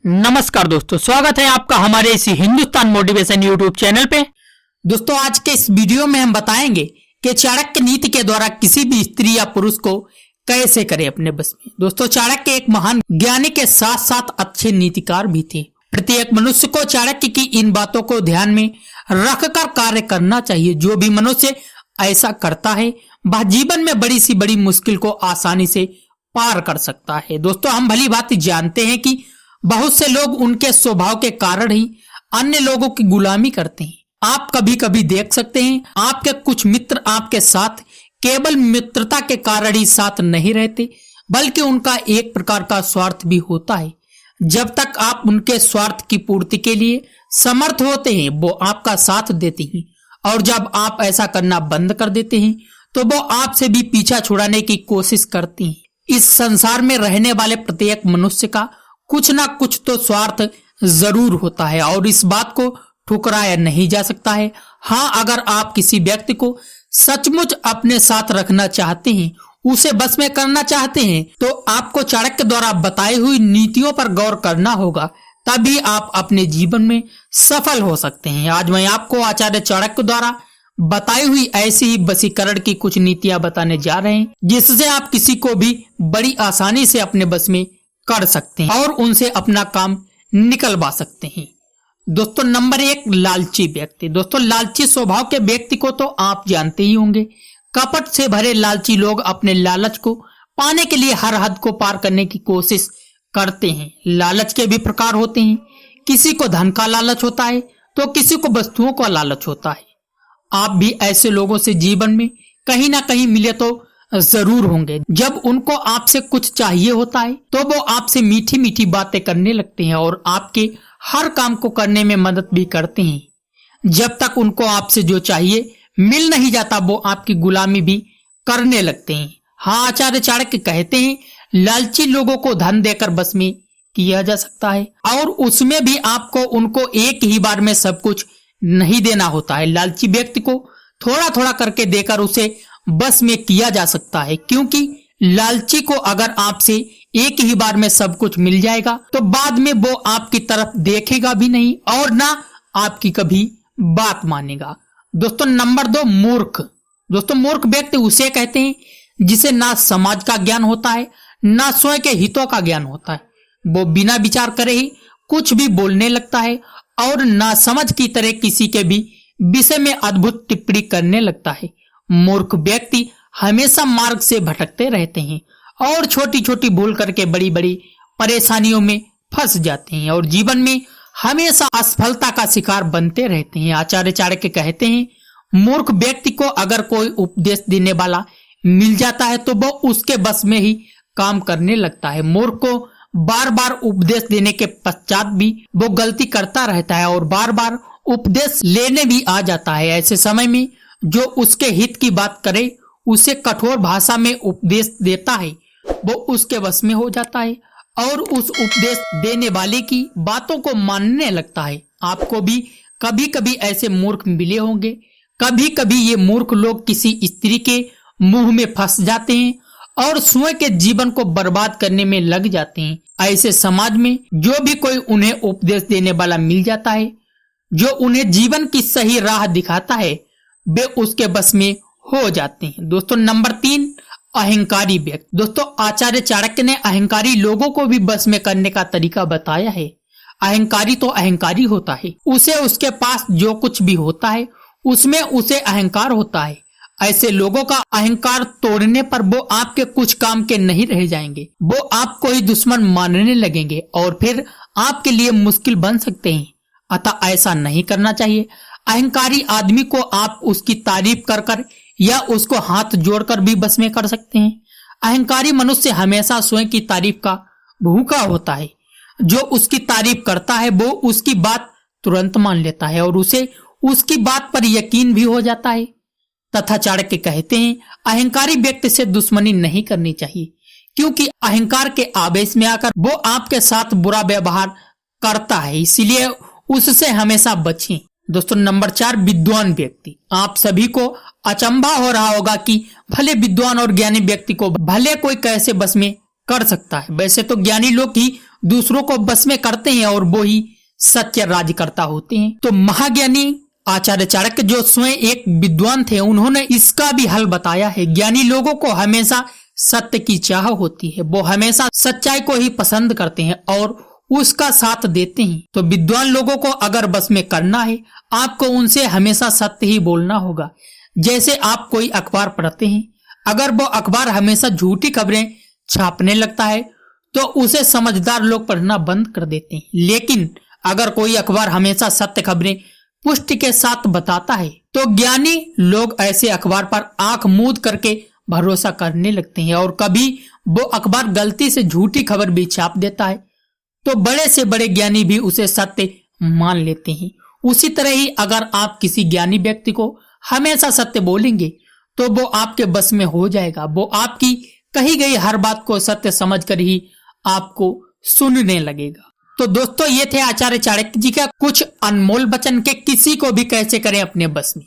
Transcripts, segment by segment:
नमस्कार दोस्तों, स्वागत है आपका हमारे इसी हिंदुस्तान मोटिवेशन यूट्यूब चैनल पे। दोस्तों आज के इस वीडियो में हम बताएंगे कि चाणक्य नीति के द्वारा किसी भी स्त्री या पुरुष को कैसे करें अपने बस में। दोस्तों चाणक्य एक महान ज्ञानी के साथ साथ अच्छे नीतिकार भी थे। प्रत्येक मनुष्य को चाणक्य की इन बातों को ध्यान में रखकर कार्य करना चाहिए। जो भी मनुष्य ऐसा करता है वह जीवन में बड़ी सी बड़ी मुश्किल को आसानी से पार कर सकता है। दोस्तों हम भली बात जानते हैं कि बहुत से लोग उनके स्वभाव के कारण ही अन्य लोगों की गुलामी करते हैं। आप कभी कभी देख सकते हैं आपके कुछ मित्र आपके साथ केवल मित्रता के कारण ही साथ नहीं रहते, बल्कि उनका एक प्रकार का स्वार्थ भी होता है। जब तक आप उनके स्वार्थ की पूर्ति के लिए समर्थ होते हैं वो आपका साथ देते हैं, और जब आप ऐसा करना बंद कर देते हैं तो वो आपसे भी पीछा छुड़ाने की कोशिश करती हैं। इस संसार में रहने वाले प्रत्येक मनुष्य का कुछ ना कुछ तो स्वार्थ जरूर होता है और इस बात को ठुकराया नहीं जा सकता है। हाँ, अगर आप किसी व्यक्ति को सचमुच अपने साथ रखना चाहते हैं, उसे बस में करना चाहते हैं, तो आपको चाणक्य द्वारा बताई हुई नीतियों पर गौर करना होगा, तभी आप अपने जीवन में सफल हो सकते हैं। आज मैं आपको आचार्य चाणक्य द्वारा बताई हुई ऐसी ही वशीकरण की कुछ नीतियां बताने जा रहे हैं, जिससे आप किसी को भी बड़ी आसानी से अपने बस में कर सकते हैं और उनसे अपना काम निकलवा सकते हैं। दोस्तों नंबर 1, लालची व्यक्ति। दोस्तों लालची स्वभाव के व्यक्ति को तो आप जानते ही होंगे। कपट से भरे लालची लोग अपने लालच को पाने के लिए हर हद को पार करने की कोशिश करते हैं। लालच के भी प्रकार होते हैं। किसी को धन का लालच होता है तो किसी को वस्तुओं का लालच होता है। आप भी ऐसे लोगों से जीवन में कहीं ना कहीं मिले तो जरूर होंगे। जब उनको आपसे कुछ चाहिए होता है तो वो आपसे मीठी मीठी बातें करने लगते हैं और आपके हर काम को करने में मदद भी करते हैं। जब तक उनको आपसे जो चाहिए मिल नहीं जाता वो आपकी गुलामी भी करने लगते हैं। हाँ, आचार्य चाणक्य कहते हैं लालची लोगों को धन देकर बस में किया जा सकता है, और उसमें भी आपको उनको एक ही बार में सब कुछ नहीं देना होता है। लालची व्यक्ति को थोड़ा थोड़ा करके देकर उसे बस में किया जा सकता है, क्योंकि लालची को अगर आपसे एक ही बार में सब कुछ मिल जाएगा तो बाद में वो आपकी तरफ देखेगा भी नहीं और ना आपकी कभी बात मानेगा। दोस्तों नंबर 2, मूर्ख। दोस्तों मूर्ख व्यक्ति उसे कहते हैं जिसे ना समाज का ज्ञान होता है ना स्वयं के हितों का ज्ञान होता है। वो बिना विचार करे ही कुछ भी बोलने लगता है और ना समझ की तरह किसी के भी विषय में अद्भुत टिप्पणी करने लगता है। मूर्ख व्यक्ति हमेशा मार्ग से भटकते रहते हैं और छोटी छोटी भूल करके बड़ी बड़ी परेशानियों में फंस जाते हैं और जीवन में हमेशा असफलता का शिकार बनते रहते हैं। आचार्य चाणक्य कहते हैं मूर्ख व्यक्ति को अगर कोई उपदेश देने वाला मिल जाता है तो वो उसके बस में ही काम करने लगता है। मूर्ख को बार बार उपदेश देने के पश्चात भी वो गलती करता रहता है और बार बार उपदेश लेने भी आ जाता है। ऐसे समय में जो उसके हित की बात करे उसे कठोर भाषा में उपदेश देता है वो उसके वश में हो जाता है और उस उपदेश देने वाले की बातों को मानने लगता है। आपको भी कभी कभी ऐसे मूर्ख मिले होंगे। कभी कभी ये मूर्ख लोग किसी स्त्री के मुंह में फंस जाते हैं और स्वयं के जीवन को बर्बाद करने में लग जाते हैं। ऐसे समाज में जो भी कोई उन्हें उपदेश देने वाला मिल जाता है, जो उन्हें जीवन की सही राह दिखाता है, वे उसके बस में हो जाते हैं। दोस्तों नंबर 3, अहंकारी व्यक्ति। दोस्तों आचार्य चाणक्य ने अहंकारी लोगों को भी बस में करने का तरीका बताया है। अहंकारी तो अहंकारी होता है, उसे उसके पास जो कुछ भी होता है उसमें उसे अहंकार होता है। ऐसे लोगों का अहंकार तोड़ने पर वो आपके कुछ काम के नहीं रह जाएंगे। वो आपको ही दुश्मन मानने लगेंगे और फिर आपके लिए मुश्किल बन सकते हैं। अतः ऐसा नहीं करना चाहिए। अहंकारी आदमी को आप उसकी तारीफ कर कर या उसको हाथ जोड़कर भी बस में कर सकते हैं। अहंकारी मनुष्य हमेशा स्वयं की तारीफ का भूखा होता है। जो उसकी तारीफ करता है वो उसकी बात तुरंत मान लेता है और उसे उसकी बात पर यकीन भी हो जाता है। तथा चाणक्य कहते हैं अहंकारी व्यक्ति से दुश्मनी नहीं करनी चाहिए, क्योंकि अहंकार के आवेश में आकर वो आपके साथ बुरा व्यवहार करता है, इसीलिए उससे हमेशा बचें। दोस्तों नंबर 4, विद्वान व्यक्ति। आप सभी को अचंभा हो रहा होगा कि भले विद्वान और ज्ञानी व्यक्ति को भले कोई कैसे बस में कर सकता है। वैसे तो ज्ञानी लोग ही दूसरों को बस में करते हैं और वो ही सत्य राज्यकर्ता होते हैं। तो महाज्ञानी आचार्य चाणक्य जो स्वयं एक विद्वान थे, उन्होंने इसका भी हल बताया है। ज्ञानी लोगों को हमेशा सत्य की चाह होती है, वो हमेशा सच्चाई को ही पसंद करते हैं और उसका साथ देते हैं। तो विद्वान लोगों को अगर बस में करना है, आपको उनसे हमेशा सत्य ही बोलना होगा। जैसे आप कोई अखबार पढ़ते हैं, अगर वो अखबार हमेशा झूठी खबरें छापने लगता है तो उसे समझदार लोग पढ़ना बंद कर देते हैं। लेकिन अगर कोई अखबार हमेशा सत्य खबरें पुष्टि के साथ बताता है तो ज्ञानी लोग ऐसे अखबार पर आंख मूंद करके भरोसा करने लगते हैं। और कभी वो अखबार गलती से झूठी खबर भी छाप देता है तो बड़े से बड़े ज्ञानी भी उसे सत्य मान लेते हैं। उसी तरह ही अगर आप किसी ज्ञानी व्यक्ति को हमेशा सत्य बोलेंगे तो वो आपके बस में हो जाएगा। वो आपकी कही गई हर बात को सत्य समझकर ही आपको सुनने लगेगा। तो दोस्तों, ये थे आचार्य चाणक्य जी का कुछ अनमोल वचन के किसी को भी कैसे करें अपने बस में।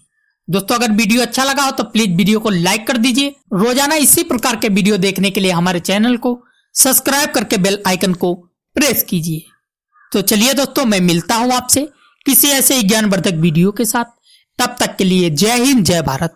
दोस्तों, अगर वीडियो अच्छा लगा हो तो प्लीज वीडियो को लाइक कर दीजिए। रोजाना इसी प्रकार के वीडियो देखने के लिए हमारे चैनल को सब्सक्राइब करके बेल आइकन को प्रेस कीजिए। तो चलिए दोस्तों, मैं मिलता हूं आपसे किसी ऐसे ज्ञानवर्धक वीडियो के साथ। तब तक के लिए जय हिंद, जय भारत।